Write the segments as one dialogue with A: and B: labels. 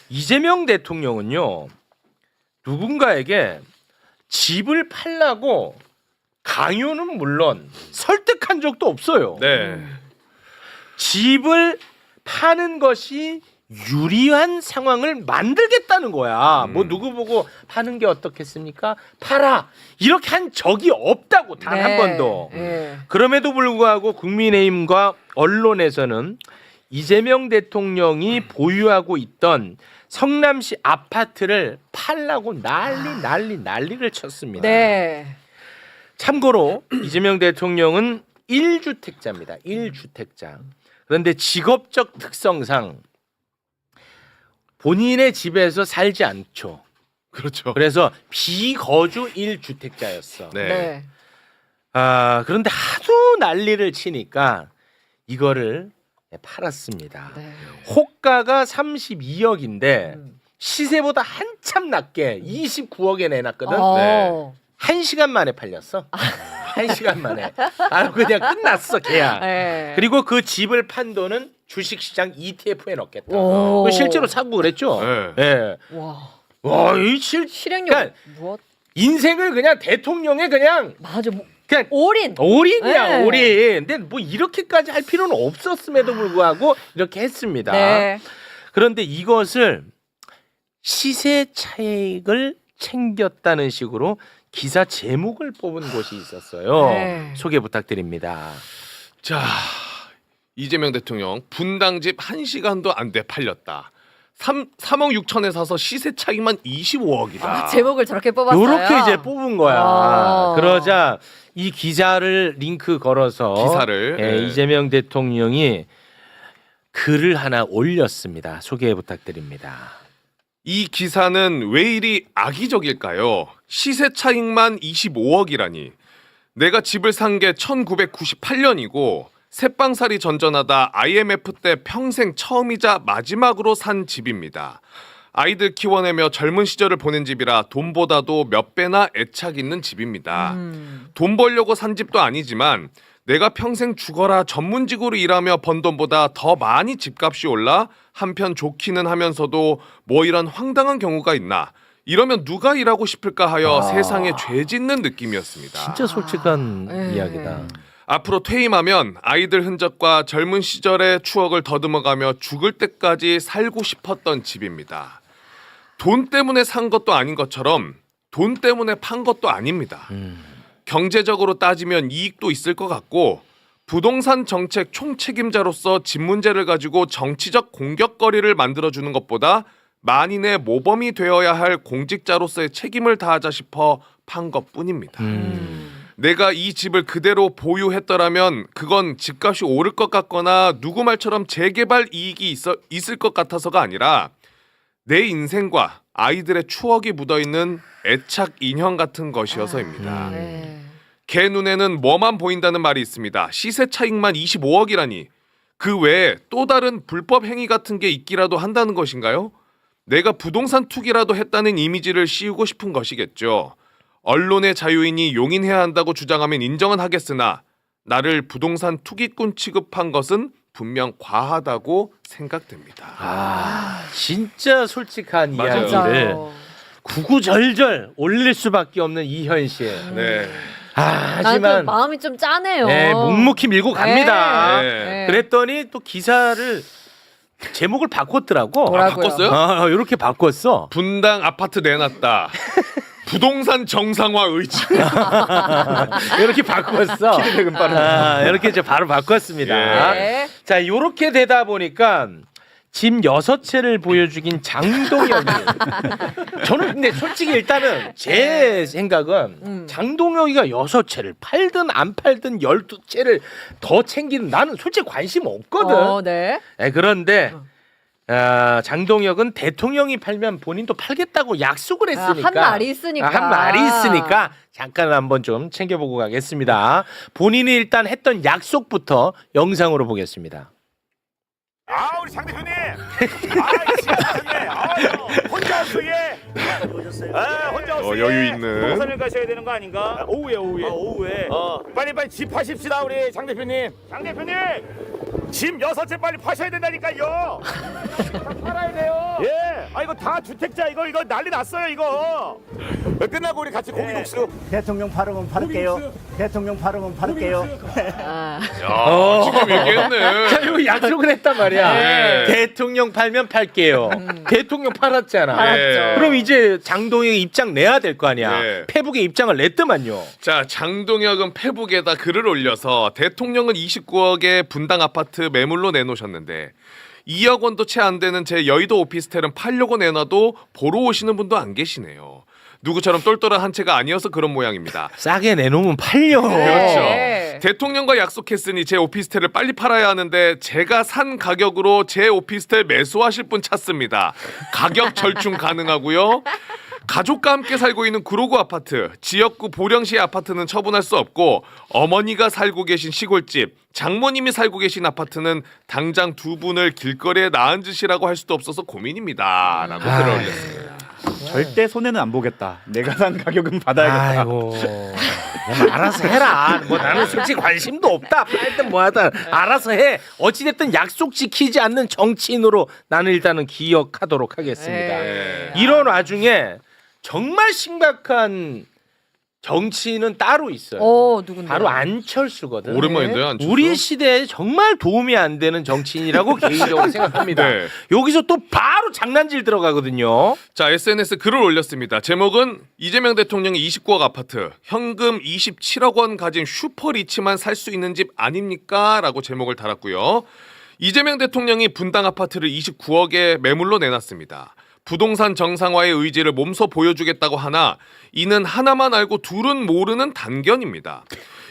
A: 이재명 대통령은요 누군가에게 집을 팔라고 강요는 물론 설득한 적도 없어요.
B: 네.
A: 집을 파는 것이 유리한 상황을 만들겠다는 거야. 뭐 누구 보고 파는 게 어떻겠습니까? 팔아. 이렇게 한 적이 없다고 단 한 번도. 그럼에도 불구하고 국민의힘과 언론에서는 이재명 대통령이 보유하고 있던 성남시 아파트를 팔라고 난리를 쳤습니다.
C: 네.
A: 참고로 이재명 대통령은 1주택자입니다. 1주택자. 그런데 직업적 특성상 본인의 집에서 살지 않죠.
B: 그렇죠.
A: 그래서 비거주 1주택자였어.
B: 네.
C: 네.
A: 그런데 하도 난리를 치니까 이거를 팔았습니다.
C: 네.
A: 호가가 32억인데 시세보다 한참 낮게 29억에 내놨거든.
C: 어.
A: 1시간 만에 팔렸어. 1시간 만에. 그냥 끝났어 계약.
C: 네.
A: 그리고 그 집을 판 돈은 주식시장 ETF에 넣겠다.
C: 오.
A: 실제로 사고 그랬죠.
B: 네.
A: 예.
C: 와.
A: 이
C: 실행력
A: 그러니까
C: 무엇?
A: 인생을 그냥 대통령의 그냥
C: 맞아.
A: 그냥
C: 올인.
A: 올인이야
C: 네.
A: 올인. 근데 뭐 이렇게까지 할 필요는 없었음에도 불구하고 이렇게 했습니다.
C: 네.
A: 그런데 이것을 시세 차익을 챙겼다는 식으로 기사 제목을 뽑은 곳이 있었어요.
C: 네.
A: 소개 부탁드립니다.
B: 자, 이재명 대통령 분당집 1시간도 안 돼 팔렸다. 3억 6천에 사서 시세 차익만 25억이다.
C: 제목을 저렇게 뽑았어요.
A: 요렇게 이제 뽑은 거야.
C: 아.
A: 그러자 이 기사를 링크 걸어서
B: 기사를 네.
A: 이재명 대통령이 글을 하나 올렸습니다. 소개 부탁드립니다.
B: 이 기사는 왜 이리 악의적일까요? 시세 차익만 25억이라니. 내가 집을 산 게 1998년이고 새빵살이 전전하다 IMF 때 평생 처음이자 마지막으로 산 집입니다. 아이들 키워내며 젊은 시절을 보낸 집이라 돈보다도 몇 배나 애착 있는 집입니다. 돈 벌려고 산 집도 아니지만 내가 평생 죽어라 전문직으로 일하며 번 돈보다 더 많이 집값이 올라 한편 좋기는 하면서도 뭐 이런 황당한 경우가 있나. 이러면 누가 일하고 싶을까 하여 세상에 죄 짓는 느낌이었습니다.
A: 진짜 솔직한 이야기다.
B: 앞으로 퇴임하면 아이들 흔적과 젊은 시절의 추억을 더듬어가며 죽을 때까지 살고 싶었던 집입니다. 돈 때문에 산 것도 아닌 것처럼 돈 때문에 판 것도 아닙니다. 경제적으로 따지면 이익도 있을 것 같고 부동산 정책 총책임자로서 집 문제를 가지고 정치적 공격거리를 만들어주는 것보다 만인의 모범이 되어야 할 공직자로서의 책임을 다하자 싶어 판 것뿐입니다. 내가 이 집을 그대로 보유했더라면 그건 집값이 오를 것 같거나 누구 말처럼 재개발 이익이 있을 것 같아서가 아니라 내 인생과 아이들의 추억이 묻어있는 애착 인형 같은 것이어서입니다. 걔 눈에는 뭐만 보인다는 말이 있습니다. 시세 차익만 25억이라니 그 외에 또 다른 불법 행위 같은 게 있기라도 한다는 것인가요? 내가 부동산 투기라도 했다는 이미지를 씌우고 싶은 것이겠죠. 언론의 자유인이 용인해야 한다고 주장하면 인정은 하겠으나 나를 부동산 투기꾼 취급한 것은 분명 과하다고 생각됩니다.
A: 진짜 솔직한
B: 맞아요.
A: 이야기를 구구절절 올릴 수밖에 없는 이 현실.
B: 네.
A: 하지만
C: 마음이 좀 짠해요.
A: 네, 묵묵히 밀고 갑니다.
B: 네.
A: 그랬더니 또 기사를 제목을 바꿨더라고.
C: 뭐라고요?
B: 바꿨어요?
A: 이렇게 바꿨어.
B: 분당 아파트 내놨다. 부동산 정상화 의지.
A: 이렇게 바꿨어. 이렇게 이제 바로 바꿨습니다.
C: 네.
A: 자, 이렇게 되다 보니까 집 6채를 보여주긴 장동혁이. 저는 근데 솔직히 일단은 제 생각은 장동혁이가 6채를 팔든 안 팔든 12채를 더 챙기는 나는 솔직히 관심 없거든.
C: 네.
A: 그런데 장동혁은 대통령이 팔면 본인도 팔겠다고 약속을 했으니까
C: 한 말이 있으니까.
A: 한 말이 있으니까 잠깐 한번 좀 챙겨보고 가겠습니다. 본인이 일단 했던 약속부터 영상으로 보겠습니다.
D: 우리 장 대표님. 시간이네. 혼자 왔어요. 혼자 왔어요.
B: 여유 있는.
D: 부동산을 가셔야 되는 거 아닌가? 오후에. 오후에. 빨리 집 하십시다 우리 장 대표님. 장 대표님. 짐 6채 빨리 파셔야 된다니까요. 다 팔아야 돼요. 예. 아 이거 다 주택자 이거 난리 났어요 이거. 끝나고 우리 같이 고기국수.
E: 대통령 발언은 받을게요. 대통령 발언은 받을게요.
C: 아.
B: 야, 지금 얘기했네.
A: 자, 이거 약속을 했단 말이야.
B: 네.
A: 대통령 팔면 팔게요. 대통령 팔았잖아.
C: 팔았죠.
A: 그럼 이제 장동혁이 입장 내야 될 거 아니야.
B: 네.
A: 페북에 입장을 냈더만요.
B: 자, 장동혁은 페북에다 글을 올려서 대통령은 29억의 분당 아파트 매물로 내놓으셨는데 2억 원도 채 안 되는 제 여의도 오피스텔은 팔려고 내놔도 보러 오시는 분도 안 계시네요. 누구처럼 똘똘한 한 채가 아니어서 그런 모양입니다.
A: 싸게 내놓으면 팔려.
B: 그렇죠.
C: 네.
B: 대통령과 약속했으니 제 오피스텔을 빨리 팔아야 하는데 제가 산 가격으로 제 오피스텔 매수하실 분 찾습니다. 가격 절충 가능하고요. 가족과 함께 살고 있는 구로구 아파트, 지역구 보령시 아파트는 처분할 수 없고 어머니가 살고 계신 시골집, 장모님이 살고 계신 아파트는 당장 두 분을 길거리에 나앉으시라고 할 수도 없어서 고민입니다. 라고 글을 올렸습니다.
E: 절대 손해는 안 보겠다. 내가 산 가격은 받아야겠다.
A: 아이고. 뭐 알아서 해라. 뭐 나는 솔직히 관심도 없다. 하여튼 뭐하든 알아서 해. 어찌됐든 약속 지키지 않는 정치인으로 나는 일단은 기억하도록 하겠습니다.
B: 네.
A: 이런 와중에 정말 심각한 정치인은 따로 있어요.
C: 누군데?
A: 바로 안철수거든.
B: 오랜만인데요, 안철수?
A: 우리 시대에 정말 도움이 안 되는 정치인이라고 개인적으로 생각합니다.
B: 네.
A: 여기서 또 바로 장난질 들어가거든요.
B: 자, SNS 글을 올렸습니다. 제목은 이재명 대통령이 29억 아파트, 현금 27억 원 가진 슈퍼리치만 살 수 있는 집 아닙니까? 라고 제목을 달았고요. 이재명 대통령이 분당 아파트를 29억에 매물로 내놨습니다. 부동산 정상화의 의지를 몸소 보여주겠다고 하나 이는 하나만 알고 둘은 모르는 단견입니다.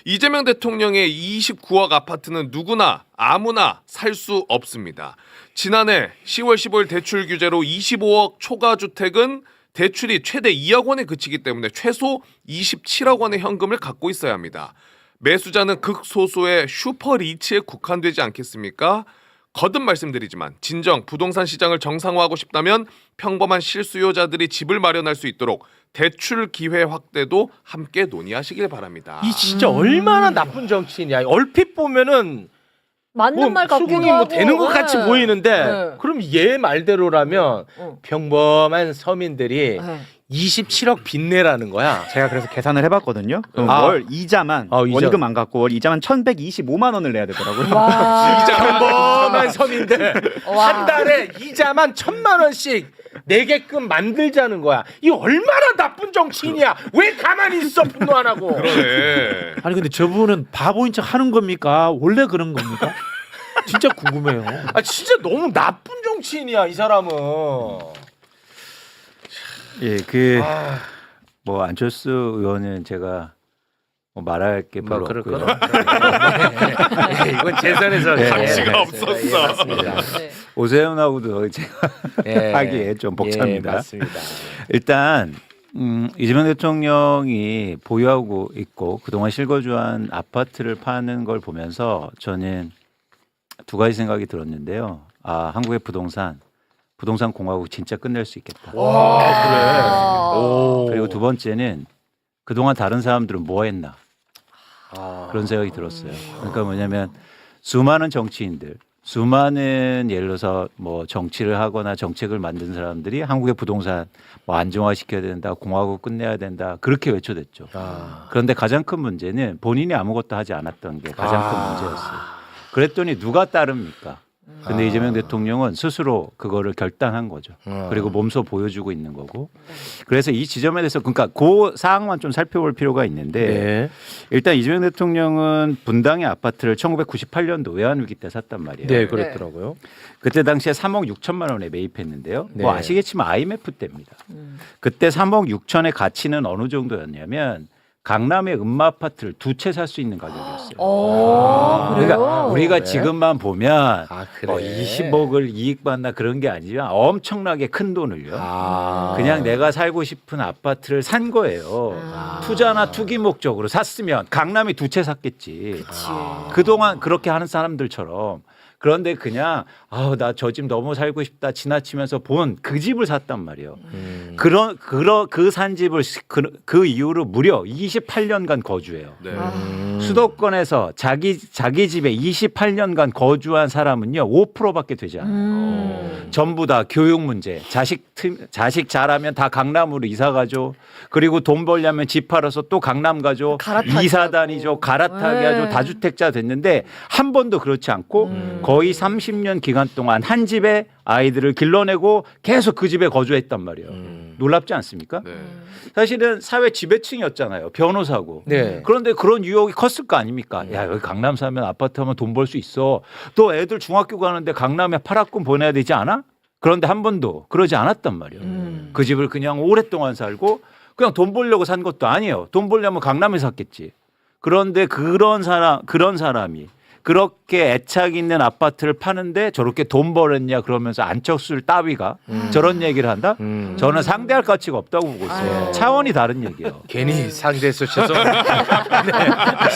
B: 이재명 대통령의 29억 아파트는 누구나 아무나 살 수 없습니다. 지난해 10월 15일 대출 규제로 25억 초과 주택은 대출이 최대 2억 원에 그치기 때문에 최소 27억 원의 현금을 갖고 있어야 합니다. 매수자는 극소수의 슈퍼리치에 국한되지 않겠습니까? 거듭 말씀드리지만 진정 부동산 시장을 정상화하고 싶다면 평범한 실수요자들이 집을 마련할 수 있도록 대출 기회 확대도 함께 논의하시길 바랍니다.
A: 이 진짜 얼마나 나쁜 정치인이야. 얼핏 보면은
C: 맞는 말 같기도
A: 수긍이
C: 하고.
A: 되는 것 같이
C: 네.
A: 보이는데
C: 네.
A: 그럼 얘 말대로라면 평범한 서민들이
C: 네.
A: 27억 빚내라는 거야.
E: 제가 그래서 계산을 해봤거든요. 그럼
A: 아.
E: 월 이자만
A: 이자.
E: 원금 안 갖고 월 이자만 1,125만 원을 내야 되더라고요.
C: 와.
A: 평범한 서민들
C: 와.
A: 한 달에 이자만 1,000만 원씩 내게끔 만들자는 거야. 이 얼마나 나쁜 정치인이야. 왜 가만히 있어 분노 안 하고.
B: 그러네.
F: 아니 근데 저분은 바보인 척 하는 겁니까? 원래 그런 겁니까? 진짜 궁금해요.
A: 아 진짜 너무 나쁜 정치인이야 이 사람은.
G: 예, 뭐 안철수 의원은 제가 뭐 말할 게 별로 없고요.
A: 이건 재선에서
B: 가치가 없었어.
A: 맞습니다.
C: 네.
G: 오세훈하고도 제가
A: 예.
G: 하기에 좀 복잡합니다.
A: 예, 맞습니다.
G: 일단 이재명 대통령이 보유하고 있고 그동안 실거주한 아파트를 파는 걸 보면서 저는 두 가지 생각이 들었는데요. 아, 한국의 부동산 공화국 진짜 끝낼 수 있겠다.
C: 아.
G: 그리고 두 번째는 그동안 다른 사람들은 뭐 했나 그런 생각이 들었어요. 그러니까 뭐냐면 수많은 정치인들, 수많은 예를 들어서 뭐 정치를 하거나 정책을 만든 사람들이 한국의 부동산 뭐 안정화시켜야 된다, 공화국 끝내야 된다 그렇게 외쳐댔죠. 그런데 가장 큰 문제는 본인이 아무것도 하지 않았던 게 가장 큰 문제였어요. 그랬더니 누가 따릅니까? 근데 이재명 대통령은 스스로 그거를 결단한 거죠. 그리고 몸소 보여주고 있는 거고. 그래서 이 지점에 대해서 그러니까 그 사항만 좀 살펴볼 필요가 있는데
A: 네.
G: 일단 이재명 대통령은 분당의 아파트를 1998년도 외환위기 때 샀단 말이에요.
A: 네, 그랬더라고요.
G: 그때 당시에 3억 6천만 원에 매입했는데요.
A: 네.
G: 뭐 아시겠지만 IMF 때입니다. 그때 3억 6천의 가치는 어느 정도였냐면 강남의 음마 아파트를 두 채 살 수 있는 가격이었어요.
C: 그래요?
G: 그러니까 우리가
A: 그래?
G: 지금만 보면
A: 아, 그래.
G: 뭐 20억을 이익 받나 그런 게 아니라 엄청나게 큰 돈을요. 그냥 내가 살고 싶은 아파트를 산 거예요. 투자나 투기 목적으로 샀으면 강남이 두 채 샀겠지. 그동안 그렇게 하는 사람들처럼 그런데 그냥 나 저 집 너무 살고 싶다 지나치면서 본 그 집을 샀단 말이에요. 그 산집을 그 이후로 무려 28년간 거주해요.
B: 네.
G: 수도권에서 자기 집에 28년간 거주한 사람은요 5%밖에 되지 않아요. 전부 다 교육 문제, 자식 잘하면 다 강남으로 이사 가죠. 그리고 돈 벌려면 집 팔아서 또 강남 가죠.
C: 갈아타기도
G: 이사 다니죠. 갈아타기
C: 네.
G: 하죠. 다주택자 됐는데 한 번도 그렇지 않고 거의 30년 기간 동안 한 집에 아이들을 길러내고 계속 그 집에 거주했단 말이에요. 놀랍지 않습니까?
B: 네.
G: 사실은 사회 지배층이었잖아요. 변호사고.
A: 네.
G: 그런데 그런 유혹이 컸을 거 아닙니까? 야, 여기 강남 사면 아파트 하면 돈 벌 수 있어. 또 애들 중학교 가는데 강남에 파락군 보내야 되지 않아? 그런데 한 번도 그러지 않았단 말이에요. 그 집을 그냥 오랫동안 살고 그냥 돈 벌려고 산 것도 아니에요. 돈 벌려면 강남에 샀겠지. 그런데 그런 사람이 그렇게 애착 있는 아파트를 파는데 저렇게 돈 벌었냐 그러면서 안철수 따위가 저런 얘기를 한다? 저는 상대할 가치가 없다고 보고 있어요.
C: 아유.
G: 차원이 다른 얘기예요.
A: 괜히 상대해서 죄송합니다. 네,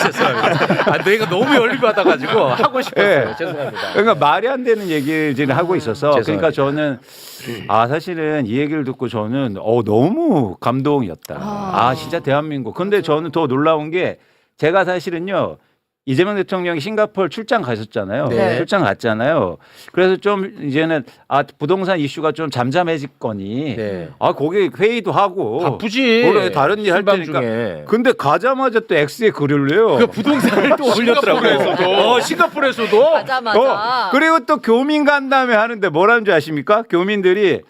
A: 죄송합니다. 내가 너무 열받아가지고 하고 싶었어요.
G: 네.
A: 죄송합니다.
G: 그러니까 말이 안 되는 얘기를 지금 하고 있어서
A: 죄송합니다.
G: 그러니까 저는 사실은 이 얘기를 듣고 저는 너무 감동이었다. 진짜 대한민국. 근데 저는 더 놀라운 게 제가 사실은요. 이재명 대통령이 싱가포르 출장 가셨잖아요.
A: 네.
G: 출장 갔잖아요. 그래서 좀 이제는 부동산 이슈가 좀 잠잠해졌거니.
A: 네.
G: 거기 회의도 하고.
A: 바쁘지.
G: 그래, 다른 일 할
A: 순방
G: 테니까.
A: 중에.
G: 근데 가자마자 또 X에 글을 내요.
A: 그 부동산을 또 올렸더라고요. 싱가포르에서도.
C: 가자마자.
G: 그리고 또 교민 간담회 하는데 뭐라는 줄 아십니까? 교민들이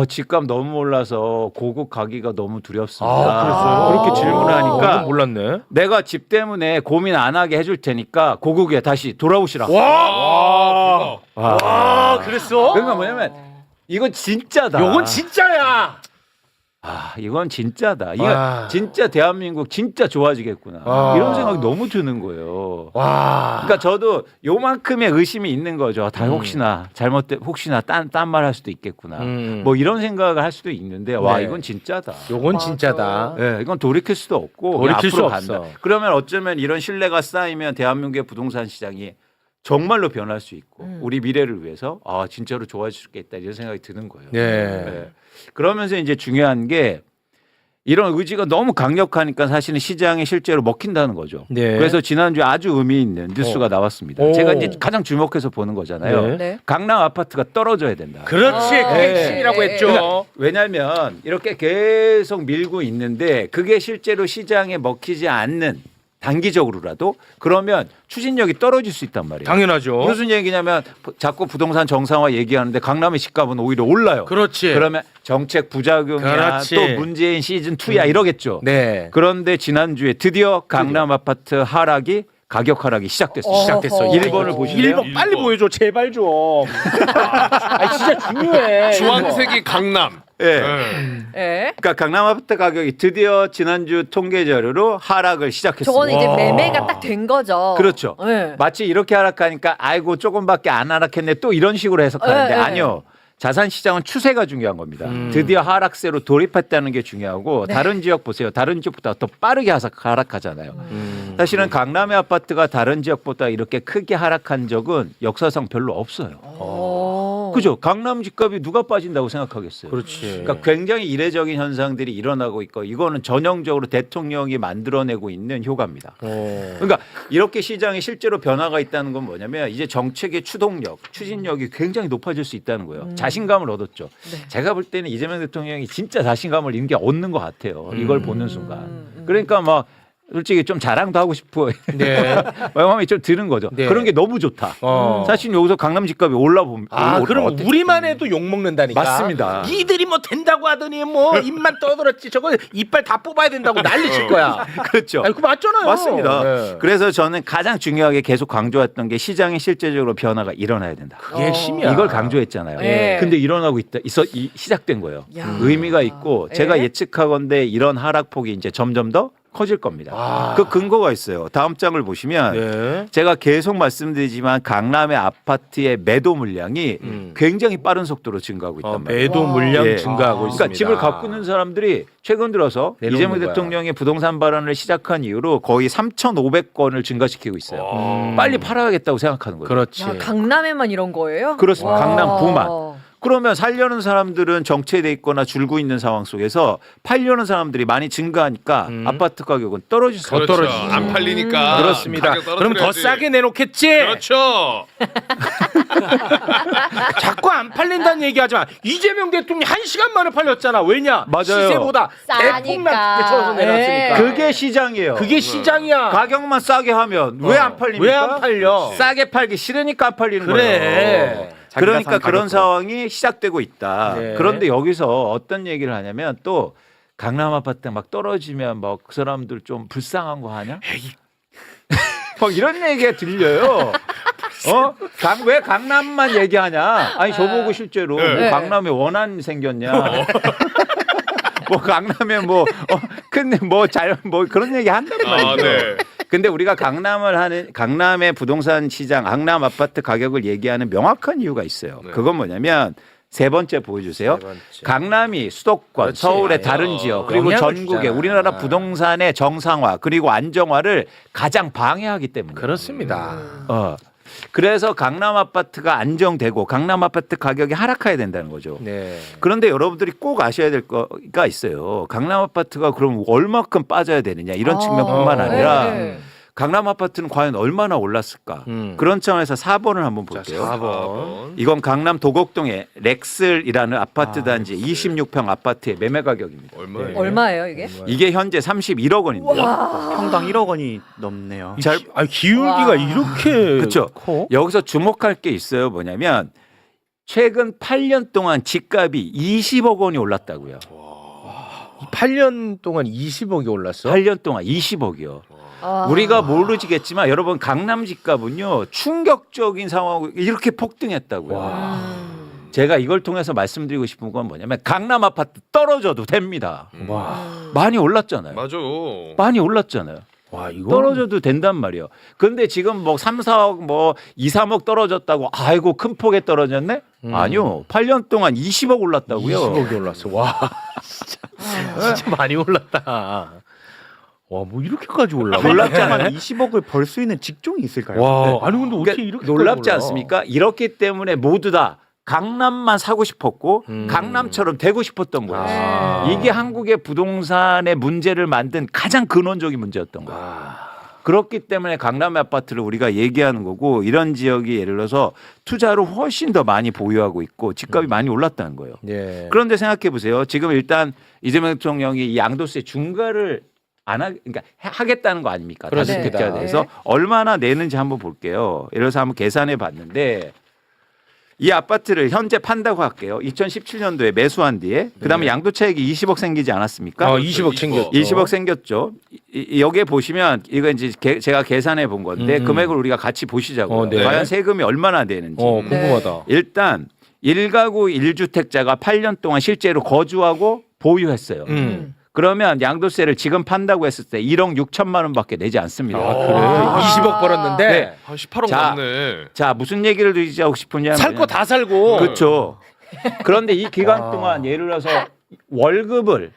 G: 집값 너무 올라서 고국 가기가 너무 두렵습니다.
A: 그랬어요?
G: 그렇게 질문을 하니까
A: 몰랐네.
G: 내가 집 때문에 고민 안 하게 해줄 테니까 고국에 다시 돌아오시라.
A: 와, 그랬어?
G: 그러니까 뭐냐면 이건 진짜다.
A: 요건 진짜야.
G: 이건 진짜다. 이거
A: 와.
G: 진짜 대한민국 진짜 좋아지겠구나.
A: 와.
G: 이런 생각이 너무 드는 거예요.
A: 와.
G: 그러니까 저도 요만큼의 의심이 있는 거죠. 다 혹시나 혹시나 딴 말 할 수도 있겠구나. 뭐 이런 생각을 할 수도 있는데 와
A: 네.
G: 이건 진짜다.
A: 요건
C: 맞아.
A: 진짜다.
G: 네, 이건 돌이킬 수도 없고
A: 돌이킬
G: 그냥 앞으로
A: 수 없어.
G: 그러면 어쩌면 이런 신뢰가 쌓이면 대한민국의 부동산 시장이 정말로 변할 수 있고 우리 미래를 위해서 진짜로 좋아질 수 있겠다 이런 생각이 드는 거예요.
A: 네.
G: 그러면서 이제 중요한 게 이런 의지가 너무 강력하니까 사실은 시장에 실제로 먹힌다는 거죠.
A: 네.
G: 그래서 지난주에 아주 의미 있는 뉴스가 나왔습니다.
A: 오.
G: 제가 이제 가장 주목해서 보는 거잖아요.
A: 네.
C: 네.
G: 강남 아파트가 떨어져야 된다.
A: 그렇지. 그게
G: 네.
A: 핵심이라고 했죠.
G: 그러니까 왜냐하면 이렇게 계속 밀고 있는데 그게 실제로 시장에 먹히지 않는 단기적으로라도 그러면 추진력이 떨어질 수 있단 말이에요.
A: 당연하죠.
G: 무슨 얘기냐면 자꾸 부동산 정상화 얘기하는데 강남의 집값은 오히려 올라요.
A: 그렇지.
G: 그러면 정책 부작용이야
A: 그렇지.
G: 또 문재인 시즌 2야 이러겠죠.
A: 네.
G: 그런데 지난주에 드디어 강남 아파트 하락이 가격 하락이 시작됐어요.
A: 시작됐어.
C: 어허.
G: 1번을 보실래요?
A: 1번 빨리 보여줘. 제발 좀. 진짜 중요해.
B: 주황색이 강남.
G: 예.
C: 예.
G: 그러니까 강남 아파트 가격이 드디어 지난주 통계 자료로 하락을 시작했습니다.
C: 저거는 이제
A: 와.
C: 매매가 딱 된 거죠.
G: 그렇죠.
C: 예.
G: 마치 이렇게 하락하니까 아이고 조금밖에 안 하락했네 또 이런 식으로 해석하는데
C: 네, 네.
G: 아니요. 자산 시장은 추세가 중요한 겁니다. 드디어 하락세로 돌입했다는 게 중요하고
C: 네.
G: 다른 지역 보세요. 다른 지역보다 더 빠르게 하락하잖아요. 사실은 강남의 아파트가 다른 지역보다 이렇게 크게 하락한 적은 역사상 별로 없어요.
C: 오.
G: 그죠? 강남 집값이 누가 빠진다고 생각하겠어요.
A: 그렇지.
G: 그러니까 굉장히 이례적인 현상들이 일어나고 있고 이거는 전형적으로 대통령이 만들어내고 있는 효과입니다. 그러니까 이렇게 시장에 실제로 변화가 있다는 건 뭐냐면 이제 정책의 추동력, 추진력이 굉장히 높아질 수 있다는 거예요. 자신감을 얻었죠.
C: 네.
G: 제가 볼 때는 이재명 대통령이 진짜 자신감을 이게 얻는 것 같아요. 이걸 보는 순간. 그러니까 막 솔직히 좀 자랑도 하고 싶어.
A: 네.
G: 마음이 좀 드는 거죠.
A: 네.
G: 그런 게 너무 좋다. 사실 여기서 강남 집값이 올라보면
A: 그럼
G: 어떻게
A: 우리만 해도 욕 먹는다니까.
G: 맞습니다.
A: 니들이 뭐 된다고 하더니 뭐 입만 떠들었지. 저거 이빨 다 뽑아야 된다고 난리칠 거야.
G: 그렇죠.
A: 아니, 그거 맞잖아요.
G: 맞습니다.
A: 네.
G: 그래서 저는 가장 중요하게 계속 강조했던 게 시장에 실제적으로 변화가 일어나야 된다.
A: 그게 핵심이야.
G: 이걸 강조했잖아요.
C: 네.
G: 근데 일어나고 시작된 거예요.
C: 야.
G: 의미가 있고 제가
C: 네.
G: 예측하건대 이런 하락폭이 이제 점점 더 커질 겁니다.
A: 아.
G: 그 근거가 있어요. 다음 장을 보시면
A: 네.
G: 제가 계속 말씀드리지만 강남의 아파트의 매도 물량이 굉장히 빠른 속도로 증가하고 있단 말이에요.
A: 매도 물량
G: 예.
A: 증가하고 있습니다.
G: 그러니까 집을 갖고 있는 사람들이 최근 들어서
A: 내놓는
G: 이재명
A: 거야.
G: 대통령의 부동산 발언을 시작한 이후로 거의 3,500건을 증가시키고 있어요. 빨리 팔아야겠다고 생각하는 거예요.
A: 그렇지.
C: 야, 강남에만 이런 거예요?
G: 그렇습니다.
C: 와.
G: 강남 부만. 그러면 살려는 사람들은 정체돼 있거나 줄고 있는 상황 속에서 팔려는 사람들이 많이 증가하니까 아파트 가격은 떨어질 수
B: 그렇죠.
G: 없죠.
A: 떨어지죠.
B: 안 팔리니까
A: 그렇습니다.
B: 가격
A: 그럼 더
B: 떨어뜨려야지.
A: 싸게 내놓겠지.
B: 그렇죠.
A: 자꾸 안 팔린다는 얘기하지 마. 이재명 대통령이 1시간 만에 팔렸잖아. 왜냐?
G: 맞아요.
A: 시세보다
C: 싸니까.
A: 대폭락 크게 쳐서 내놨으니까.
G: 그게 시장이에요.
A: 그게 시장이야.
G: 가격만 싸게 하면 왜 안 팔립니까?
A: 왜 안 팔려?
G: 싸게 팔기 싫으니까 안 팔리는
A: 그래.
G: 거예요. 그러니까
E: 산
G: 그런
E: 가격으로.
G: 상황이 시작되고 있다.
A: 네.
G: 그런데 여기서 어떤 얘기를 하냐면 또 강남 아파트 막 떨어지면 막 그 사람들 좀 불쌍한 거 하냐? 막 이런 얘기가 들려요. 왜 강남만 얘기하냐? 아니 저보고 실제로
B: 네.
G: 뭐 강남에 원한 생겼냐? 뭐 강남에 뭐 근데 뭐 그런 얘기 한단 말이죠.
B: 아, 네.
G: 근데 우리가 강남의 부동산 시장, 강남 아파트 가격을 얘기하는 명확한 이유가 있어요.
B: 네.
G: 그건 뭐냐면 세 번째 보여주세요.
A: 세 번째.
G: 강남이 수도권,
A: 그렇지.
G: 서울의 다른 지역, 그리고
A: 영향을
G: 전국의
A: 주잖아.
G: 우리나라 부동산의 정상화 그리고 안정화를 가장 방해하기 때문에.
A: 그렇습니다.
G: 그래서 강남 아파트가 안정되고 강남 아파트 가격이 하락해야 된다는 거죠.
A: 네.
G: 그런데 여러분들이 꼭 아셔야 될 거가 있어요. 강남 아파트가 그럼 얼마큼 빠져야 되느냐 이런 측면뿐만 아니라
C: 네.
G: 강남 아파트는 과연 얼마나 올랐을까? 그런 차원에서 4번을 한번 볼게요.
A: 4번.
G: 이건 강남 도곡동의 렉슬이라는 아파트 단지 26평 아파트의 매매 가격입니다.
B: 얼마예요?
C: 얼마예요 이게?
G: 이게 현재 31억 원입니다.
E: 평당 1억 원이 넘네요.
G: 잘
A: 기울기가
C: 와.
A: 이렇게
G: 그렇죠.
A: 커?
G: 여기서 주목할 게 있어요. 뭐냐면 최근 8년 동안 집값이 20억 원이 올랐다고요.
A: 8년 동안 20억이 올랐어?
G: 8년 동안 20억이요.
C: 아.
G: 우리가 모르지겠지만 여러분 강남 집값은요 충격적인 상황 이렇게 폭등했다고요. 제가 이걸 통해서 말씀드리고 싶은 건 뭐냐면 강남 아파트 떨어져도 됩니다.
A: 와.
G: 많이 올랐잖아요.
B: 맞아.
G: 많이 올랐잖아요.
A: 와, 이거
G: 떨어져도 된단 말이에요. 근데 지금 뭐 3, 4억 뭐 2, 3억 떨어졌다고 아이고 큰 폭에 떨어졌네? 아니요. 8년 동안 20억 올랐다고요.
A: 20억이 올랐어. 와. 진짜 많이 올랐다. 와, 뭐 이렇게까지 올라?
E: 놀랍지만 20억을 벌 수 있는 직종이 있을까요?
A: 와, 아니 근데 어떻게
G: 그러니까
A: 이렇게
G: 놀랍지 않습니까? 이렇기 때문에 모두 다 강남만 사고 싶었고 강남처럼 되고 싶었던 거예요.
A: 아.
G: 이게 한국의 부동산의 문제를 만든 가장 근원적인 문제였던 거예요. 그렇기 때문에 강남 아파트를 우리가 얘기하는 거고 이런 지역이 예를 들어서 투자를 훨씬 더 많이 보유하고 있고 집값이 많이 올랐다는 거예요.
A: 예.
G: 그런데 생각해 보세요. 지금 일단 이재명 대통령이 이 양도세 중과를 그러니까 하겠다는 거 아닙니까?
A: 그렇습니다.
G: 다주택자에 대해서 얼마나 내는지 한번 볼게요. 예를 들어서 한번 계산해 봤는데 이 아파트를 현재 판다고 할게요. 2017년도에 매수한 뒤에 그다음에 양도차익이 20억 생기지 않았습니까?
A: 20억 챙겼죠.
G: 20억 생겼죠. 여기에 보시면 이거 이제 제가 계산해 본 건데 금액을 우리가 같이 보시자고요.
A: 네.
G: 과연 세금이 얼마나 되는지.
A: 궁금하다.
G: 일단 1가구 1주택자가 8년 동안 실제로 거주하고 보유했어요. 그러면 양도세를 지금 판다고 했을 때 1억 6천만 원밖에 내지 않습니다.
A: 그래. 20억 벌었는데
G: 네.
B: 한 18억
G: 자,
B: 남네.
G: 자, 무슨 얘기를 드리자고 싶으냐면
A: 살 거 다 살고.
G: 그렇죠. 그런데 이 기간 동안 예를 들어서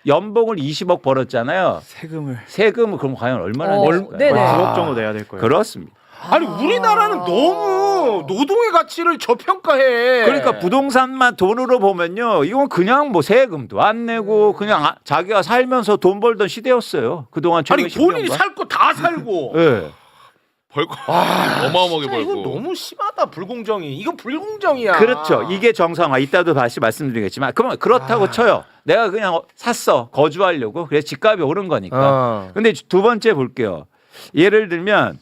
G: 연봉을 20억 벌었잖아요. 세금을 그럼 과연 얼마나 냈을까요?
C: 네네.
E: 9억 정도 내야 될 거예요.
G: 그렇습니다.
A: 아니 우리나라는 너무 노동의 가치를 저평가해.
G: 그러니까 부동산만 돈으로 보면요. 이건 그냥 뭐 세금도 안 내고 그냥 자기가 살면서 돈 벌던 시대였어요. 그동안
A: 아니
G: 최근
A: 본인이
G: 10년간.
A: 살 거 다 살고.
G: 네.
B: 벌거 어마어마하게
A: 진짜 이거
B: 벌고.
A: 너무 심하다 불공정이. 이거 불공정이야.
G: 그렇죠. 이게 정상화. 이따도 다시 말씀드리겠지만 그러면 그렇다고 쳐요. 내가 그냥 샀어. 거주하려고. 그래서 집값이 오른 거니까. 근데 두 번째 볼게요. 예를 들면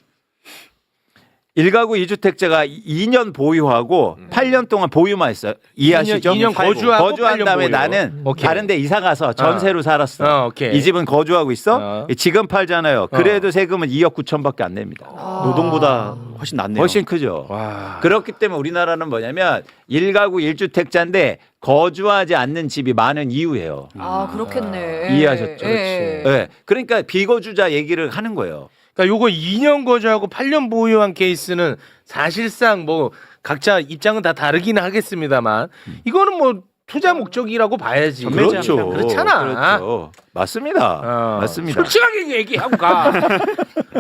G: 1가구 2주택자가 2년 보유하고 8년 동안 보유만 했어요. 이해하시죠?
A: 2년 거주하고
G: 거주한
A: 8년
G: 다음에
A: 보유.
G: 나는
A: 오케이.
G: 다른 데 이사 가서 전세로 살았어.
A: 오케이.
G: 이 집은 거주하고 있어.
A: 어.
G: 지금 팔잖아요. 그래도 세금은 2억 9천밖에 안 냅니다.
E: 노동보다 훨씬 낫네요.
G: 훨씬 크죠.
A: 와.
G: 그렇기 때문에 우리나라는 뭐냐면 1가구 1주택자인데 거주하지 않는 집이 많은 이유예요.
C: 아 그렇겠네.
G: 이해하셨죠?
C: 예.
G: 네. 그러니까 비거주자 얘기를 하는 거예요.
A: 그러니까 요거 2년 거주하고 8년 보유한 케이스는 사실상 뭐 각자 입장은 다 다르긴 하겠습니다만 이거는 뭐 투자 목적이라고 봐야지.
G: 그렇죠.
A: 그렇잖아.
G: 그렇죠. 맞습니다. 맞습니다.
A: 솔직하게 얘기하고 가.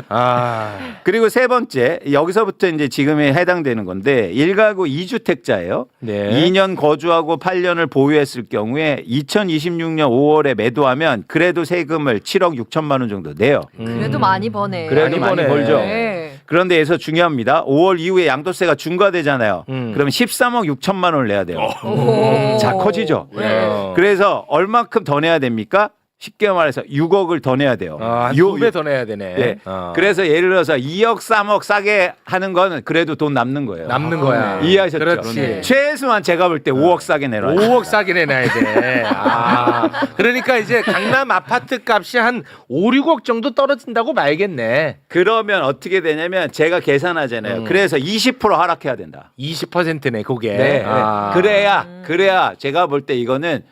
A: 아.
G: 그리고 세 번째 여기서부터 이제 지금에 해당되는 건데 1가구 2주택자예요.
A: 네.
G: 2년 거주하고 8년을 보유했을 경우에 2026년 5월에 매도하면 그래도 세금을 7억 6천만 원 정도 내요.
C: 그래도 많이 버네.
G: 그래도 많이 벌죠.
C: 네.
G: 그런데 여기서 중요합니다. 5월 이후에 양도세가 중과되잖아요.
A: 음.
G: 그러면 13억 6천만 원을 내야 돼요.
C: 오.
G: 자, 커지죠.
A: 네.
G: 그래서 얼마큼 더 내야 됩니까? 쉽게 말해서 6억을 더 내야 돼요.
A: 한
G: 요-
A: 2배 더 내야 되네.
G: 네.
A: 어.
G: 그래서 예를 들어서 2억, 3억 싸게 하는 거는 그래도 돈 남는 거예요.
A: 남는 거야.
G: 이해하셨죠?
A: 그렇지.
C: 네.
G: 최소한 제가 볼 때 5억 싸게 내놔요.
A: 5억 싸게 내놔야 돼. 아, 그러니까 이제 강남 아파트 값이 한 5, 6억 정도 떨어진다고 봐야겠네.
G: 그러면 어떻게 되냐면 제가 계산하잖아요. 그래서 20% 하락해야 된다.
A: 20%네, 그게.
G: 네.
A: 아.
G: 그래야 제가 볼 때 이거는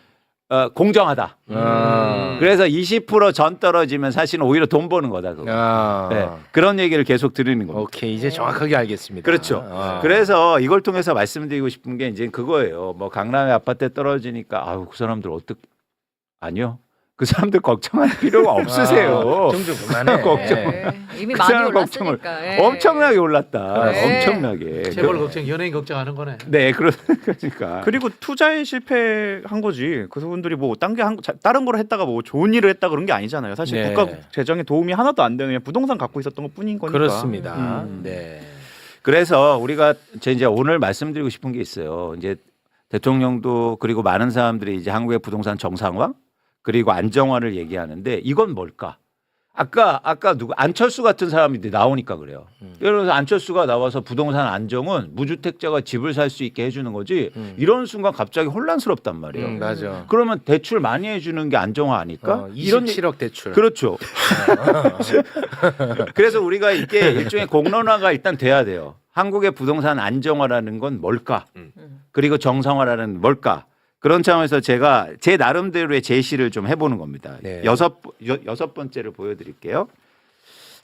G: 공정하다. 그래서 20% 떨어지면 사실은 오히려 돈 버는 거다. 그거.
A: 아.
G: 네. 그런 얘기를 계속 드리는 겁니다.
A: 오케이, 이제 정확하게 알겠습니다.
G: 그렇죠.
A: 아.
G: 그래서 이걸 통해서 말씀드리고 싶은 게 이제 그거예요. 뭐 강남의 아파트에 떨어지니까 아유 그 사람들 아니요. 그 사람들 걱정할 필요가 없으세요.
A: 좀 그만해.
G: 걱정.
C: 네. 이미
G: 그
C: 많이
G: 사람 걱정을
C: 올랐으니까. 예.
G: 엄청나게 올랐다.
C: 네.
G: 엄청나게.
F: 재벌 걱정, 연예인 걱정하는 거네.
G: 네, 그러니까.
E: 그리고 투자에 실패한 거지. 그분들이 뭐 다른 걸 했다가 뭐 좋은 일을 했다 그런 게 아니잖아요. 사실
A: 네.
E: 국가 재정에 도움이 하나도 안 되는 그냥 부동산 갖고 있었던 것뿐인 거니까.
A: 그렇습니다. 네.
G: 그래서 우리가 이제 오늘 말씀드리고 싶은 게 있어요. 이제 대통령도 그리고 많은 사람들이 이제 한국의 부동산 정상화 그리고 안정화를 얘기하는데 이건 뭘까? 아까 누구 안철수 같은 사람이 나오니까 그래요. 예를 들어서 안철수가 나와서 부동산 안정은 무주택자가 집을 살 수 있게 해주는 거지. 이런 순간 갑자기 혼란스럽단 말이에요.
A: 맞아.
G: 그러면 대출 많이 해주는 게 안정화 아닐까? 이런
A: 27억 대출.
G: 그렇죠. 그래서 우리가 이게 일종의 공론화가 일단 돼야 돼요. 한국의 부동산 안정화라는 건 뭘까? 그리고 정상화라는 뭘까? 그런 차원에서 제가 제 나름대로의 제시를 좀 해보는 겁니다.
A: 네.
G: 여섯 번째를 보여드릴게요.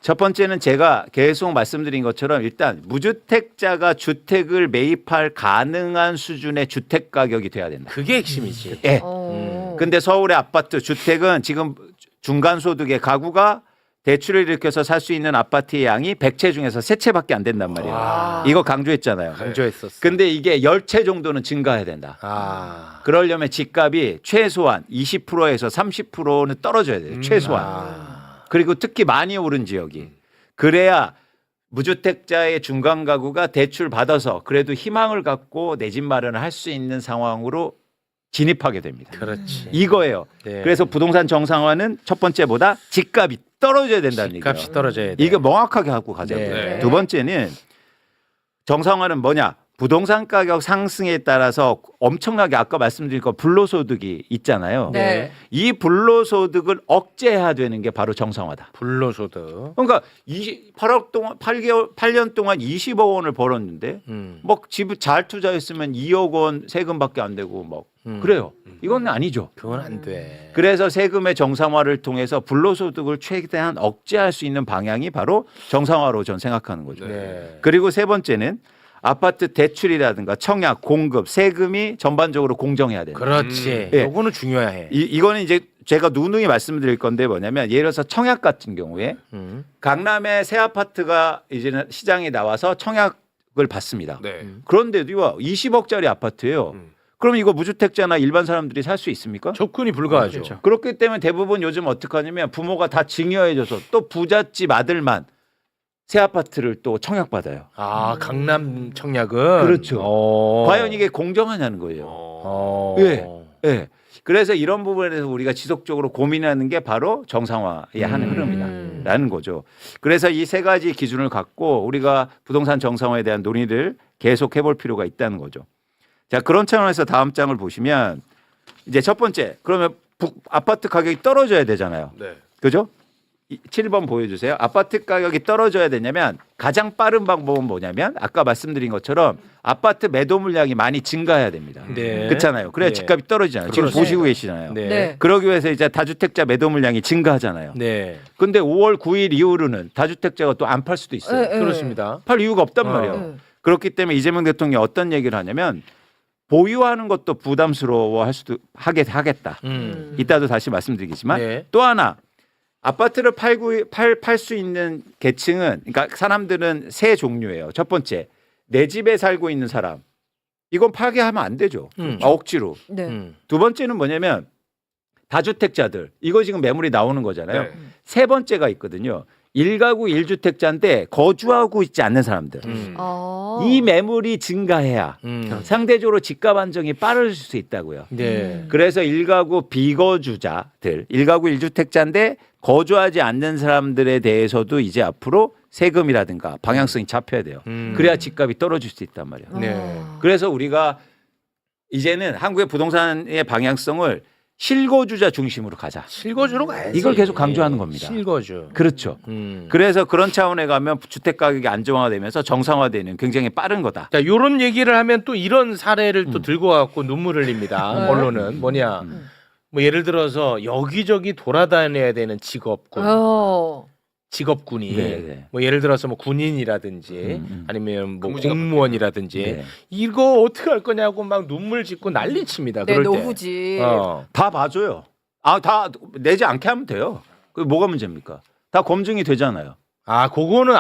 G: 첫 번째는 제가 계속 말씀드린 것처럼 일단 무주택자가 주택을 매입할 가능한 수준의 주택 가격이 돼야 된다.
A: 그게 핵심이지.
G: 예.
C: 오.
G: 근데 서울의 아파트 주택은 지금 중간 소득의 가구가 대출을 일으켜서 살 수 있는 아파트의 양이 100채 중에서 3채밖에 안 된단 말이에요. 이거 강조했잖아요.
A: 강조했었어.
G: 근데 이게 10채 정도는 증가해야 된다.
A: 아.
G: 그러려면 집값이 최소한 20%에서 30%는 떨어져야 돼요. 최소한. 그리고 특히 많이 오른 지역이. 그래야 무주택자의 중간 가구가 대출 받아서 그래도 희망을 갖고 내 집 마련을 할 수 있는 상황으로 진입하게 됩니다.
A: 그렇지.
G: 이거예요.
A: 네.
G: 그래서 부동산 정상화는 첫 번째보다 집값이 떨어져야 된다는 얘기예요.
A: 값이 떨어져야 돼.
G: 이거 명확하게 갖고 가자고요.
A: 네.
G: 두 번째는 정상화는 뭐냐? 부동산 가격 상승에 따라서 엄청나게 아까 말씀드린 거 불로소득이 있잖아요.
C: 네.
G: 이 불로소득을 억제해야 되는 게 바로 정상화다.
A: 불로소득.
G: 그러니까 8년 동안 20억 원을 벌었는데 뭐 집 잘 투자했으면 2억 원 세금밖에 안 되고 뭐 그래요. 이건 아니죠.
A: 그건 안 돼.
G: 그래서 세금의 정상화를 통해서 불로소득을 최대한 억제할 수 있는 방향이 바로 정상화로 전 생각하는 거죠.
A: 네.
G: 그리고 세 번째는 아파트 대출이라든가 청약, 공급, 세금이 전반적으로 공정해야 된다.
A: 그렇지.
G: 예.
A: 요거는 중요해.
G: 이거는 이제 제가 누누이 말씀드릴 건데 뭐냐면 예를 들어서 청약 같은 경우에 강남에 새 아파트가 이제는 시장에 나와서 청약을 받습니다.
B: 네.
G: 그런데도요 20억짜리 아파트예요. 그럼 이거 무주택자나 일반 사람들이 살 수 있습니까?
A: 조건이 불가하죠.
G: 그렇죠. 그렇기 때문에 대부분 요즘 어떻게 하냐면 부모가 다 증여해줘서 또 부잣집 아들만 새 아파트를 또 청약받아요.
A: 아, 강남 청약은
G: 그렇죠.
A: 어.
G: 과연 이게 공정하냐는 거예요.
A: 어.
G: 예. 예. 그래서 이런 부분에 대해서 우리가 지속적으로 고민하는 게 바로 정상화의 하는 흐름이다라는 거죠. 그래서 이 세 가지 기준을 갖고 우리가 부동산 정상화에 대한 논의를 계속 해볼 필요가 있다는 거죠. 자, 그런 차원에서 다음 장을 보시면 이제 첫 번째, 그러면 아파트 가격이 떨어져야 되잖아요.
B: 네.
G: 그죠? 7번 보여주세요. 아파트 가격이 떨어져야 되냐면 가장 빠른 방법은 뭐냐면 아까 말씀드린 것처럼 아파트 매도 물량이 많이 증가해야 됩니다.
A: 네.
G: 그렇잖아요. 그래야
A: 네.
G: 집값이 떨어지잖아요. 지금
A: 그렇죠.
G: 보시고 계시잖아요.
A: 네.
C: 네.
G: 그러기 위해서 이제 다주택자 매도 물량이 증가하잖아요.
A: 네.
G: 근데 5월 9일 이후로는 다주택자가 또 안 팔 수도 있어요.
C: 네, 네.
A: 그렇습니다.
G: 팔 이유가 없단 말이에요.
C: 네.
G: 그렇기 때문에 이재명 대통령이 어떤 얘기를 하냐면 보유하는 것도 부담스러워 하겠다. 이따도 다시 말씀드리겠지만
A: 네.
G: 또 하나 아파트를 팔 수 있는 계층은 그러니까 사람들은 세 종류예요. 첫 번째 내 집에 살고 있는 사람 이건 파괴하면 안 되죠. 억지로.
C: 네.
G: 두 번째는 뭐냐면 다주택자들 이거 지금 매물이 나오는 거잖아요.
B: 네.
G: 세 번째가 있거든요. 1가구 1주택자인데 거주하고 있지 않는 사람들. 이 매물이 증가해야 상대적으로 집값 안정이 빠를 수 있다고요.
A: 네.
G: 그래서 1가구 비거주자들, 1가구 1주택자인데 거주하지 않는 사람들에 대해서도 이제 앞으로 세금이라든가 방향성이 잡혀야 돼요. 그래야 집값이 떨어질 수 있단 말이에요.
A: 네.
G: 그래서 우리가 이제는 한국의 부동산의 방향성을 실거주자 중심으로 가자.
A: 실거주로 가야지.
G: 이걸 계속 강조하는 겁니다.
A: 실거주.
G: 그렇죠. 그래서 그런 차원에 가면 주택 가격이 안정화되면서 정상화되는 굉장히 빠른 거다.
A: 자, 요런 얘기를 하면 또 이런 사례를 또 들고 와갖고 눈물 흘립니다.
C: 네.
A: 언론은 뭐냐. 뭐 예를 들어서 여기저기 돌아다녀야 되는 직업군. 직업군이
G: 네.
A: 뭐 예를 들어서 뭐 군인이라든지 아니면 뭐
B: 근무지가
A: 공무원이라든지
G: 네.
A: 이거 어떻게 할 거냐고 막 눈물 짓고 난리칩니다.
C: 네,
A: 그럴 때.
C: 노후지.
G: 다 봐줘요. 아, 다 내지 않게 하면 돼요. 그 뭐가 문제입니까? 다 검증이 되잖아요.
A: 아, 그거는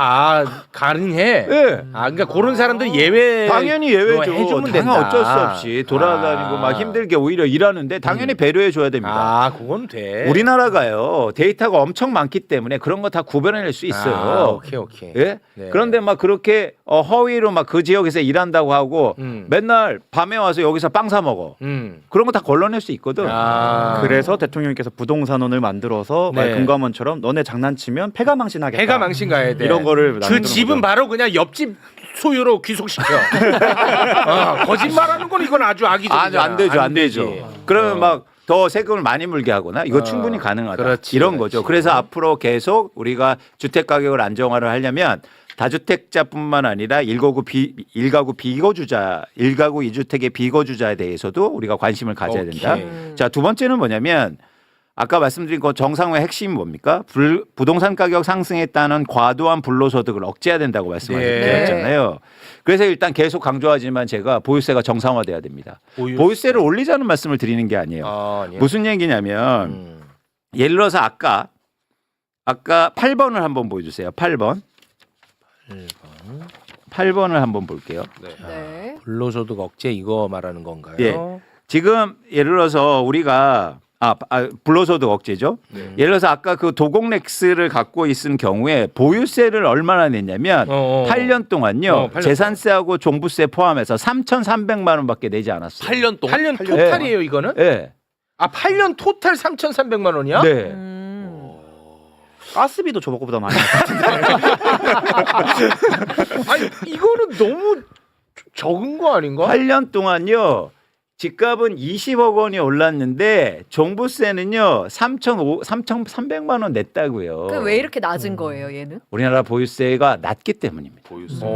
A: 가능해.
G: 예.
A: 아, 그러니까 그런 사람들 예외.
G: 당연히 예외죠.
A: 해주면
G: 당연
A: 된다.
G: 어쩔 수 없이 돌아다니고 막 힘들게 오히려 일하는데 당연히 배려해 줘야 됩니다.
A: 아, 그건 돼.
G: 우리나라가요 데이터가 엄청 많기 때문에 그런 거 다 구별해낼 수 있어요.
A: 아, 오케이.
G: 예?
A: 네.
G: 그런데 막 그렇게 허위로 막 그 지역에서 일한다고 하고 맨날 밤에 와서 여기서 빵 사 먹어. 그런 거 다 걸러낼 수 있거든.
A: 아.
E: 그래서 대통령께서 부동산원을 만들어서
A: 네.
E: 금감원처럼 너네 장난치면 폐가망신하겠다.
A: 폐가망신 가야 돼.
E: 이런 거를
A: 그
E: 만드는
A: 집은
E: 거죠.
A: 바로 그냥 옆집 소유로 귀속시켜. 거짓말하는 건 이건 아주 악의적이잖아.
G: 안 되죠, 안 되죠.
A: 되지.
G: 그러면 막 더 세금을 많이 물게 하거나 이거 충분히 가능하다.
A: 그렇지,
G: 이런
A: 그렇지.
G: 거죠. 그래서 앞으로 계속 우리가 주택 가격을 안정화를 하려면 다주택자뿐만 아니라 1가구 비거주자, 1가구 2주택의 비거주자에 대해서도 우리가 관심을 가져야 된다.
A: 오케이.
G: 자, 두 번째는 뭐냐면 아까 말씀드린 그 정상화의 핵심이 뭡니까? 부동산 가격 상승에 따른 과도한 불로소득을 억제해야 된다고 말씀하셨잖아요. 그래서 일단 계속 강조하지만 제가 보유세가 정상화돼야 됩니다. 보유세를 올리자는 말씀을 드리는 게 아니에요.
A: 아니요.
G: 무슨 얘기냐면 예를 들어서 아까 8번을 한번 보여주세요. 8번을 한번 볼게요.
C: 네.
A: 불로소득 억제 이거 말하는 건가요?
G: 예. 지금 예를 들어서 우리가 불로소득 억제죠. 예를 들어서 아까 그 도공렉스를 갖고 있은 경우에 보유세를 얼마나 냈냐면 8년 동안요.
A: 8년
G: 재산세하고 종부세 포함해서 3,300만 원밖에 내지 않았어요.
B: 8년 동안
A: 8년 토탈이에요, 이거는?
G: 네.
A: 아, 8년 토탈 3,300만 원이야?
G: 네.
E: 가스비도 저거보다 많이.
A: 아니, 이거는 너무 적은 거 아닌가?
G: 8년 동안요. 집값은 20억 원이 올랐는데 종부세는요 3,300만 원 냈다고요.
C: 그 왜 이렇게 낮은 거예요, 얘는?
G: 우리나라 보유세가 낮기 때문입니다.
B: 보유세.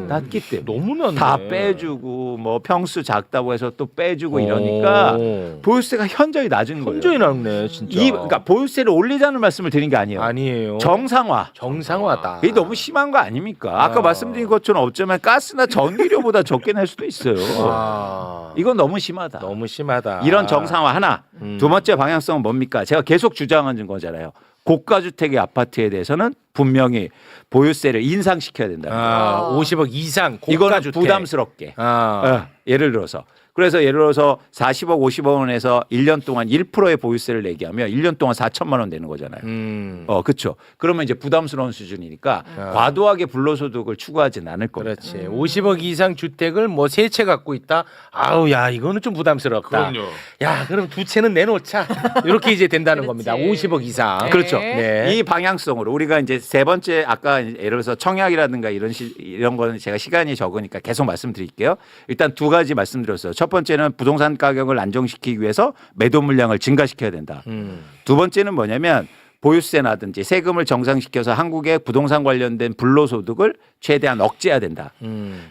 G: 낮기 때문에
A: 너무 많네.
G: 다 빼주고 뭐 평수 작다고 해서 또 빼주고 이러니까 보유세가 현저히 낮은 거예요.
A: 현저히 낮네, 진짜.
G: 그러니까 보유세를 올리자는 말씀을 드린 게 아니에요.
A: 아니에요.
G: 정상화다. 이게 너무 심한 거 아닙니까? 아까 말씀드린 것처럼 없지만 가스나 전기료보다 적게 낼 수도 있어요. 이건 너무 심하다.
A: 너무 심하다.
G: 이런 정상화 하나. 두 번째 방향성은 뭡니까? 제가 계속 주장하는 거잖아요. 고가 주택의 아파트에 대해서는 분명히 보유세를 인상시켜야 된다.
A: 50억 이상 고가
G: 이거는
A: 주택.
G: 부담스럽게. 예를 들어서 그래서 예를 들어서 40억, 50억 원에서 1년 동안 1%의 보유세를 내게 하면 1년 동안 4천만 원 되는 거잖아요. 그렇죠. 그러면 이제 부담스러운 수준이니까 과도하게 불로소득을 추구하진 않을 겁니다.
A: 그렇지. 50억 이상 주택을 뭐 세 채 갖고 있다. 아우 야 이거는 좀 부담스럽다.
B: 그럼요.
A: 야 그럼 두 채는 내놓자. 이렇게 이제 된다는
C: 그렇지.
A: 겁니다. 50억 이상.
C: 네.
G: 그렇죠.
A: 네.
G: 이 방향성으로 우리가 이제 세 번째 아까 예를 들어서 청약이라든가 이런 거는 제가 시간이 적으니까 계속 말씀드릴게요. 일단 두 가지 말씀드렸어요. 첫 번째는 부동산 가격을 안정시키기 위해서 매도 물량을 증가시켜야 된다. 두 번째는 뭐냐면 보유세나든지 세금을 정상시켜서 한국의 부동산 관련된 불로소득을 최대한 억제해야 된다.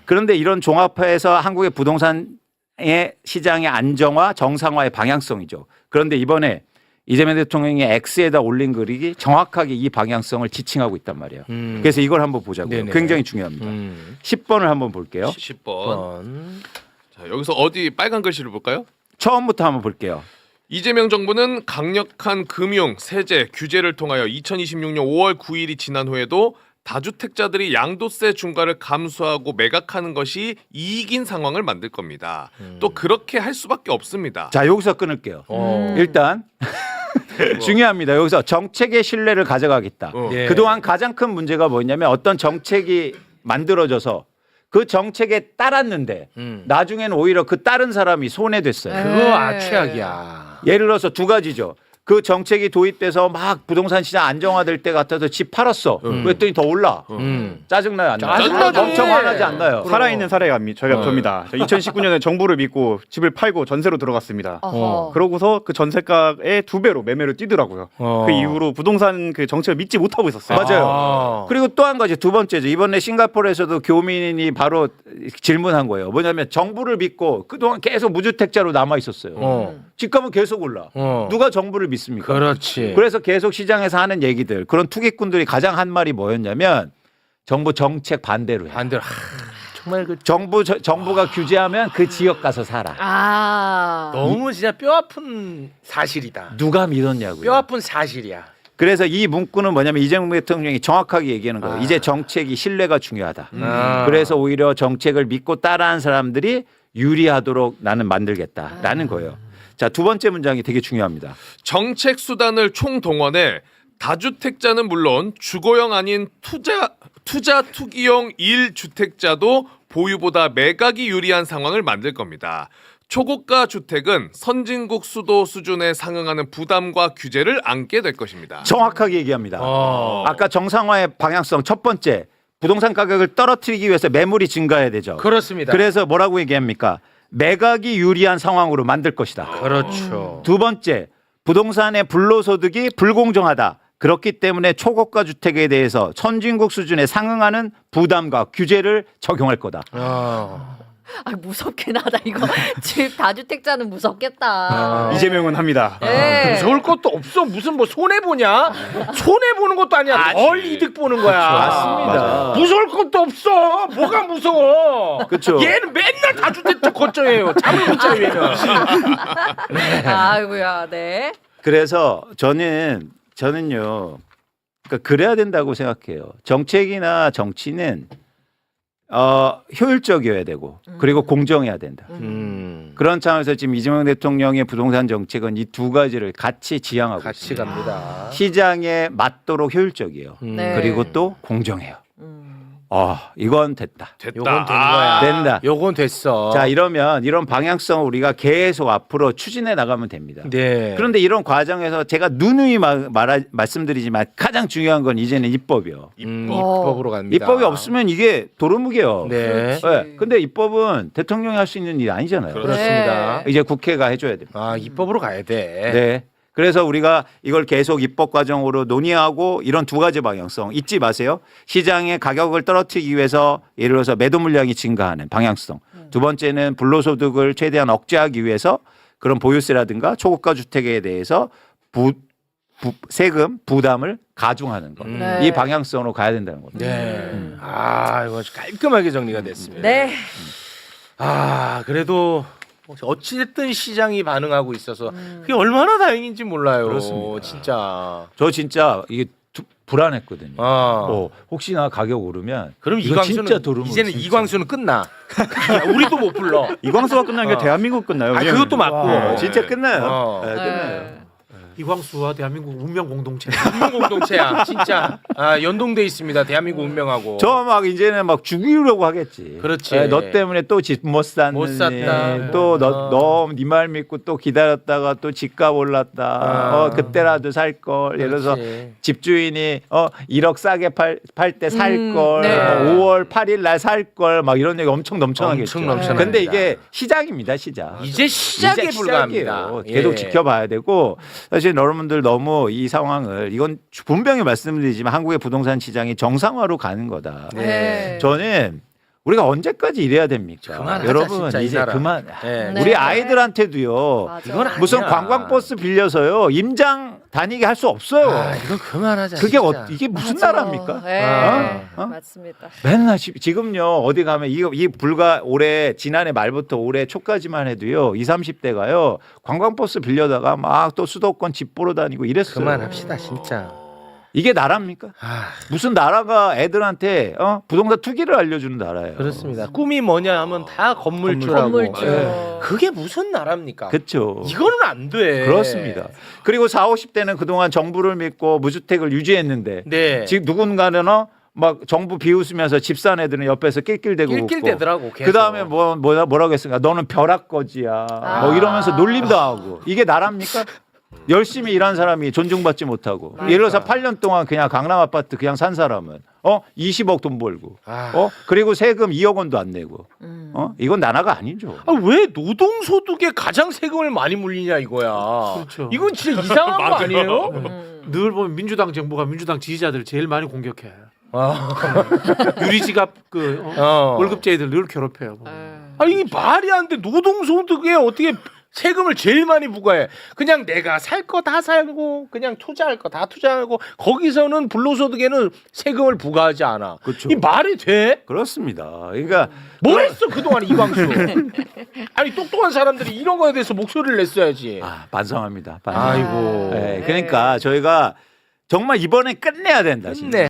G: 그런데 이런 종합해서 한국의 부동산의 시장의 안정화, 정상화의 방향성이죠. 그런데 이번에 이재명 대통령이 X에다 올린 글이 정확하게 이 방향성을 지칭하고 있단 말이에요. 그래서 이걸 한번 보자고요.
A: 네네.
G: 굉장히 중요합니다. 10번을 한번 볼게요.
B: 10번. 자, 여기서 어디 빨간 글씨를 볼까요?
G: 처음부터 한번 볼게요.
B: 이재명 정부는 강력한 금융, 세제, 규제를 통하여 2026년 5월 9일이 지난 후에도 다주택자들이 양도세 중과를 감수하고 매각하는 것이 이익인 상황을 만들 겁니다. 또 그렇게 할 수밖에 없습니다.
G: 자, 여기서 끊을게요. 일단 중요합니다. 여기서 정책의 신뢰를 가져가겠다.
A: 예.
G: 그동안 가장 큰 문제가 뭐냐면 어떤 정책이 만들어져서 그 정책에 따랐는데 나중에는 오히려 그 따른 사람이 손해됐어요.
A: 그거 최악이야.
G: 예를 들어서 두 가지죠. 그 정책이 도입돼서 막 부동산 시장 안정화될 때 같아서 집 팔았어. 그랬더니 더 올라. 짜증나요, 안 나요?
A: 짜증나지.
G: 엄청 화나지 않나요?
E: 살아있는 사례가 접니다. 2019년에 정부를 믿고 집을 팔고 전세로 들어갔습니다.
C: 어허.
E: 그러고서 그 전세가의 2배로 매매를 뛰더라고요. 그 이후로 부동산 그 정책을 믿지 못하고 있었어요.
G: 맞아요. 그리고 또 한 가지 두 번째죠. 이번에 싱가포르에서도 교민이 바로 질문한 거예요. 뭐냐면 정부를 믿고 그동안 계속 무주택자로 남아 있었어요. 집값은 계속 올라. 누가 정부를 믿습니까?
A: 그렇지.
G: 그래서 계속 시장에서 하는 얘기들 그런 투기꾼들이 가장 한 말이 뭐였냐면 정부 정책 반대로 해.
A: 반대로 정말 그
G: 정부가 규제하면 그 지역 가서 살아.
C: 아.
A: 너무 진짜 뼈 아픈 사실이다.
G: 누가 믿었냐고요.
A: 뼈 아픈 사실이야.
G: 그래서 이 문구는 뭐냐면 이재명 대통령이 정확하게 얘기하는 거예요. 이제 정책이 신뢰가 중요하다. 그래서 오히려 정책을 믿고 따라한 사람들이 유리하도록 나는 만들겠다라는 거예요. 자, 두 번째 문장이 되게 중요합니다.
B: 정책 수단을 총동원해 다주택자는 물론 주거용 아닌 투기용 1주택자도 보유보다 매각이 유리한 상황을 만들 겁니다. 초고가 주택은 선진국 수도 수준에 상응하는 부담과 규제를 안게 될 것입니다.
G: 정확하게 얘기합니다. 아까 정상화의 방향성 첫 번째 부동산 가격을 떨어뜨리기 위해서 매물이 증가해야 되죠.
A: 그렇습니다.
G: 그래서 뭐라고 얘기합니까? 매각이 유리한 상황으로 만들 것이다.
A: 그렇죠.
G: 두 번째, 부동산의 불로소득이 불공정하다. 그렇기 때문에 초고가 주택에 대해서 선진국 수준에 상응하는 부담과 규제를 적용할 거다.
C: 아 무섭긴 하다 이거. 집 다주택자는 무섭겠다.
E: 이재명은 합니다.
C: 네.
A: 무서울 것도 없어. 무슨 뭐 손해 보냐? 손해 보는 것도 아니야. 덜 이득 보는 거야.
G: 맞습니다.
A: 무서울 것도 없어. 뭐가 무서워?
G: 그쵸.
A: 얘는 맨날 다주택자 걱정해요. 잠을 못 자요 얘는.
C: 아이고야, 네.
G: 그래서 저는요. 그러니까 그래야 된다고 생각해요. 정책이나 정치는 효율적이어야 되고 그리고 공정해야 된다. 그런 차원에서 지금 이재명 대통령의 부동산 정책은 이 두 가지를 같이 지향하고
A: 같이
G: 있습니다.
A: 갑니다.
G: 시장에 맞도록 효율적이에요.
C: 네.
G: 그리고 또 공정해요. 이건 됐다.
B: 됐다.
A: 요건 된 거야.
G: 된다.
A: 요건 됐어.
G: 자, 이러면 이런 방향성을 우리가 계속 앞으로 추진해 나가면 됩니다.
A: 네.
G: 그런데 이런 과정에서 제가 누누이 말씀드리지만 가장 중요한 건 이제는 입법이요.
A: 입법으로 갑니다.
G: 입법이 없으면 이게 도루묵이에요.
A: 네.
G: 네. 근데 입법은 대통령이 할 수 있는 일이 아니잖아요.
A: 그렇습니다.
G: 이제 국회가 해줘야 됩니다.
A: 아 입법으로 가야 돼.
G: 네. 그래서 우리가 이걸 계속 입법 과정으로 논의하고 이런 두 가지 방향성 잊지 마세요. 시장의 가격을 떨어뜨리기 위해서 예를 들어서 매도 물량이 증가하는 방향성. 두 번째는 불로소득을 최대한 억제하기 위해서 그런 보유세라든가 초고가 주택에 대해서 세금 부담을 가중하는 것.
C: 네.
G: 이 방향성으로 가야 된다는 겁니다.
A: 네. 아 이거 아주 깔끔하게 정리가 됐습니다.
C: 네.
A: 아 그래도 어찌됐든 시장이 반응하고 있어서 그게 얼마나 다행인지 몰라요.
G: 그렇습니다.
A: 진짜.
G: 저 진짜 이게 불안했거든요.
A: 어.
G: 혹시나 가격 오르면
A: 그럼
G: 이거 진짜
A: 이광수는
G: 도루묵
A: 이제는
G: 진짜.
A: 이광수는 끝나. 우리도 못 불러.
E: 이광수가 끝나는 게
A: 어.
E: 대한민국 끝나요.
A: 아,
E: 왜냐면-
A: 그것도 맞고.
F: 와.
G: 진짜 끝나요.
A: 어.
G: 네, 끝나요.
C: 네.
F: 이광수와 대한민국 운명 공동체.
A: 운명 공동체야. 진짜 연동돼 있습니다. 대한민국 운명하고.
G: 저 막 이제는 막 죽이려고 하겠지.
A: 그렇지.
G: 너 때문에 또 집 못 샀느니,
A: 못 샀다.
G: 또 네 말 믿고 또 기다렸다가 또 집값 올랐다. 그때라도 살 걸. 예를 들어서
A: 그렇지.
G: 집주인이 1억 싸게 팔 때 살 걸.
C: 네.
G: 5월 8일 날 살 걸. 막 이런 얘기 엄청 넘쳐나겠죠.
A: 엄청 넘쳐납니다.
G: 근데 이게 시작입니다, 시작.
A: 이제 시작에
G: 이제
A: 불과합니다.
G: 시작이에요.
A: 예.
G: 계속 지켜봐야 되고 사실 여러분들 너무 이 상황을 이건 분명히 말씀드리지만 한국의 부동산 시장이 정상화로 가는 거다.
C: 네.
G: 저는 우리가 언제까지 이래야 됩니까?
A: 그만하자,
G: 여러분
A: 진짜 이
G: 이제
A: 나라.
G: 그만.
A: 예.
C: 네.
G: 우리 아이들한테도요.
C: 맞아.
A: 이건 아니야.
G: 무슨 관광버스 빌려서요 임장 다니게 할 수 없어요.
A: 이거 그만하자.
G: 그게
A: 진짜.
G: 이게 무슨
C: 맞아.
G: 나라입니까?
C: 네.
G: 어?
C: 맞습니다.
G: 맨날 지금요 어디 가면 이 불과 올해 지난해 말부터 올해 초까지만 해도요 20, 30대가요 관광버스 빌려다가 막 또 수도권 집 보러 다니고 이랬어요.
A: 그만합시다 진짜.
G: 이게 나라입니까? 무슨 나라가 애들한테 부동산 투기를 알려주는 나라예요.
A: 그렇습니다. 꿈이 뭐냐 하면 다 건물주라고.
C: 건물주.
A: 예. 그게 무슨 나라입니까?
G: 그렇죠.
A: 이거는 안 돼.
G: 그렇습니다. 그리고 40, 50대는 그동안 정부를 믿고 무주택을 유지했는데
A: 네.
G: 지금 누군가는 막 정부 비웃으면서 집 산 애들은 옆에서 낄낄대고
A: 낄낄대더라고. 계속.
G: 그 다음에 뭐라고 했습니까? 너는 벼락거지야. 뭐 이러면서 놀림도 하고 이게 나라입니까? 열심히 일한 사람이 존중받지 못하고 예를 들어서 8년 동안 그냥 강남 아파트 그냥 산 사람은 20억 돈 벌고 그리고 세금 2억 원도 안 내고 이건 나라가 아니죠.
A: 왜 노동소득에 가장 세금을 많이 물리냐 이거야.
F: 그렇죠.
A: 이건 진짜 이상한 거 아니에요?
F: 늘 보면 민주당 정부가 민주당 지지자들을 제일 많이 공격해.
A: 아.
F: 유리지갑 월급쟁이들 늘 괴롭혀요.
A: 이게 말이 안 돼. 노동소득에 어떻게 세금을 제일 많이 부과해. 그냥 내가 살 거 다 살고 그냥 투자할 거 다 투자하고 거기서는 불로소득에는 세금을 부과하지 않아.
G: 그렇죠.
A: 이 말이 돼?
G: 그렇습니다. 그러니까
A: 뭘 했어 그동안 이광수. 아니 똑똑한 사람들이 이런 거에 대해서 목소리를 냈어야지.
G: 반성합니다.
A: 아이고.
G: 네, 그러니까 저희가 정말 이번에 끝내야 된다. 진짜.
A: 네.